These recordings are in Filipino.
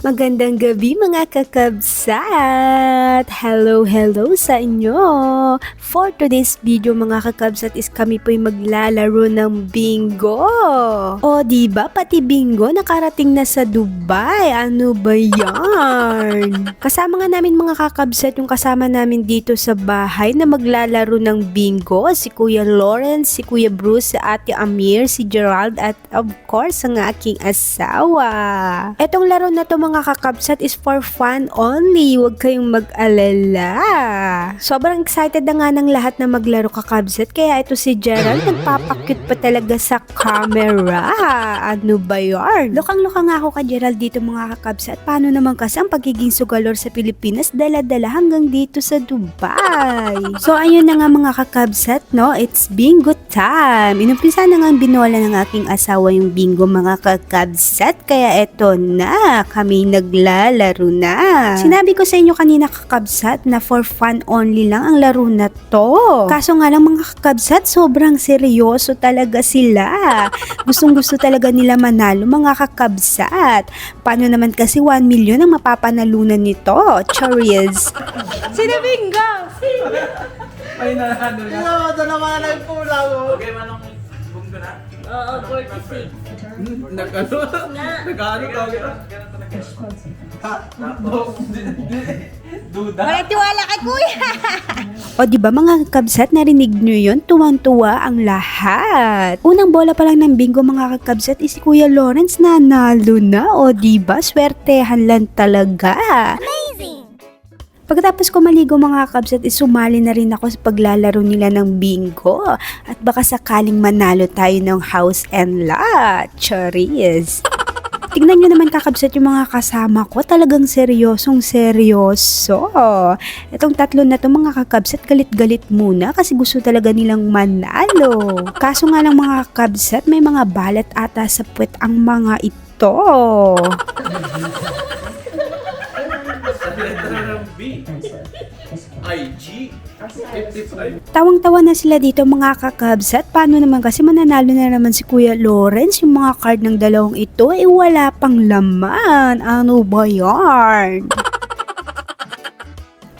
Magandang gabi mga kakabsat! Hello sa inyo! For today's video mga kakabsat is kami po'y maglalaro ng bingo! O diba pati bingo nakarating na sa Dubai? Ano ba yan? Kasama nga namin mga kakabsat yung kasama namin dito sa bahay na maglalaro ng bingo. Si Kuya Lawrence, si Kuya Bruce, si Ate Amir, si Gerald at of course ang aking asawa. Etong laro na to mga kakabsat is for fun only. Huwag kayong mag-alala. Sobrang excited na nga ng lahat na maglaro kakabsat. Kaya ito si Gerald nagpapakute pa talaga sa camera. Ano ba yarn? Lokang-loka nga ako ka Gerald dito mga kakabsat. Paano naman kasi ang pagiging sugalor sa Pilipinas dala-dala hanggang dito sa Dubai. So ayun na nga mga kakabsat, no? It's bingo time. Inumpisa na nga ang binola ng aking asawa yung bingo mga kakabsat. Kaya eto na, kami naglalaro na. Sinabi ko sa inyo kanina kakabsat na for fun only lang ang laro na to. Kaso nga lang mga kakabsat, sobrang seryoso talaga sila. Gustong-gusto talaga nila manalo mga kakabsat. Paano naman kasi 1 million ang mapapanalunan nito? Charis. Sino bingo? Ay, nalahano na. Dalawa na lang pula mo. Okay, manong bunggo na. Oo, 46. Nag-ano? Nag-ano ka? Duda. Wala tiwala kay kuya. O diba mga kakabsat, narinig nyo yun? Tuwang-tuwa ang lahat. Unang bola pa lang ng bingo mga kakabsat is si Kuya Lawrence nanalo na. O diba, swertehan lang talaga. Pagkatapos ko maligo mga kakabsat, sumali na rin ako sa paglalaro nila ng bingo. At baka sakaling manalo tayo ng house and lot. Charis. Tignan nyo naman kakabsat yung mga kasama ko. Talagang seryosong seryoso. Itong tatlo na to mga kakabsat, galit-galit muna kasi gusto talaga nilang manalo. Kaso nga lang mga kakabsat, may mga balat ata sa puwet ang mga ito. B. IG. 55. Tawang-tawa na sila dito mga kakabsat. Paano naman kasi mananalo na naman si Kuya Lawrence? Yung mga card ng dalawang ito ay wala pang laman. Ano ba yarn?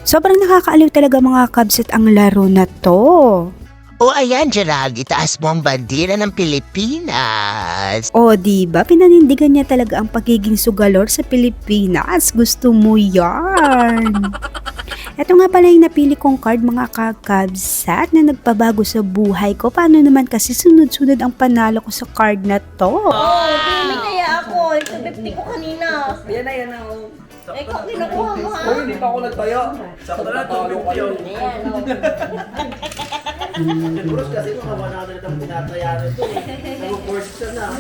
Sobrang nakakaaliw talaga mga kakabsat ang laro na to. O ayan Gerald, itaas mo ang bandera ng Pilipinas. O diba, pinanindigan niya talaga ang pagiging sugalor sa Pilipinas. Gusto mo yan? Ito nga pala yung napili kong card mga kakabsat na nagpabago sa buhay ko. Paano naman kasi sunod-sunod ang panalo ko sa card na to? Oo, may kaya ako. Ito 50 ko kanina. Yan na. Ikaw kinukuha mo ha. Uy, hindi pa ako nagtayo. Sakto na, tubig yun. Ayan, oh. Bruce kasi mga 100 ang tinatayaran ito eh. Nag-force siya na.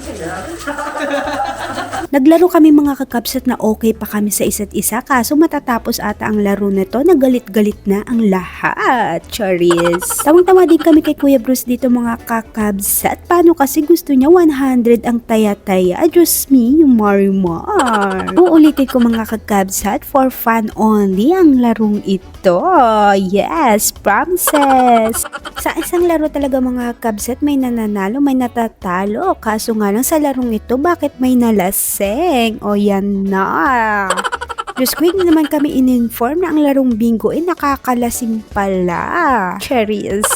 Naglaro kami mga kakabsat na okay pa kami sa isa't isa kaso matatapos ata ang laro na to, nagalit-galit na ang lahat. Charis. Tawang-tawa din kami kay Kuya Bruce dito mga kakabsat. Paano kasi gusto niya 100 ang taya-taya? Diyos me, yung Marimar. Uulitin ko mga kakabsat, for fun only ang larong ito. Yes, promises. Sa isang laro talaga mga kakabsat, may nananalo, may natatalo. Kaso nga lang sa larong ito, bakit may nalaseng? O yan na. Diyos ko, hindi naman kami in-inform na ang larong bingo ay nakakalasing pala. Cherries.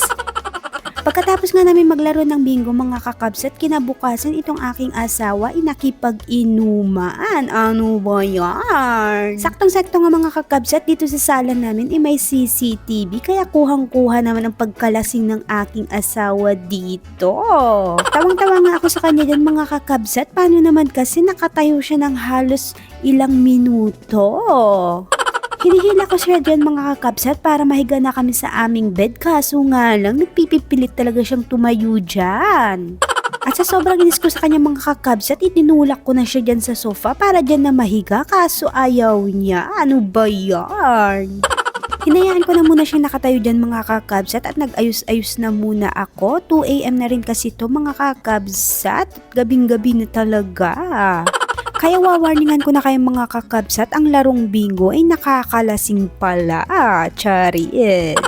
Pagkatapos nga namin maglaro ng bingo mga kakabsat, kinabukasan itong aking asawa ay nakipag-inuman. Ano ba yan? Saktong-sakto nga mga kakabsat, dito sa sala namin ay may CCTV kaya kuhang-kuha naman ang pagkalasing ng aking asawa dito. Tawang-tawa nga ako sa kanya dyan mga kakabsat, paano naman kasi nakatayo siya ng halos ilang minuto. Hinihila ko siya dyan mga kakabsat para mahiga na kami sa aming bed kaso nga lang nagpipipilit talaga siyang tumayo dyan. At sa sobrang inis ko sa kanya mga kakabsat, itinulak ko na siya dyan sa sofa para dyan na mahiga kaso ayaw niya. Ano ba yan? Hinayaan ko na muna siyang nakatayo dyan mga kakabsat at nag-ayos-ayos na muna ako. 2 AM na rin kasi to mga kakabsat. Gabing-gabi na talaga. Kaya wawarningan ko na kayong mga kakabsat, ang larong bingo ay nakakalasing pala. Charis.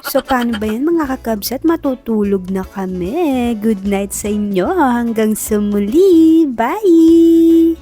So paano ba yan mga kakabsat? Matutulog na kami. Good night sa inyo. Hanggang sa muli. Bye!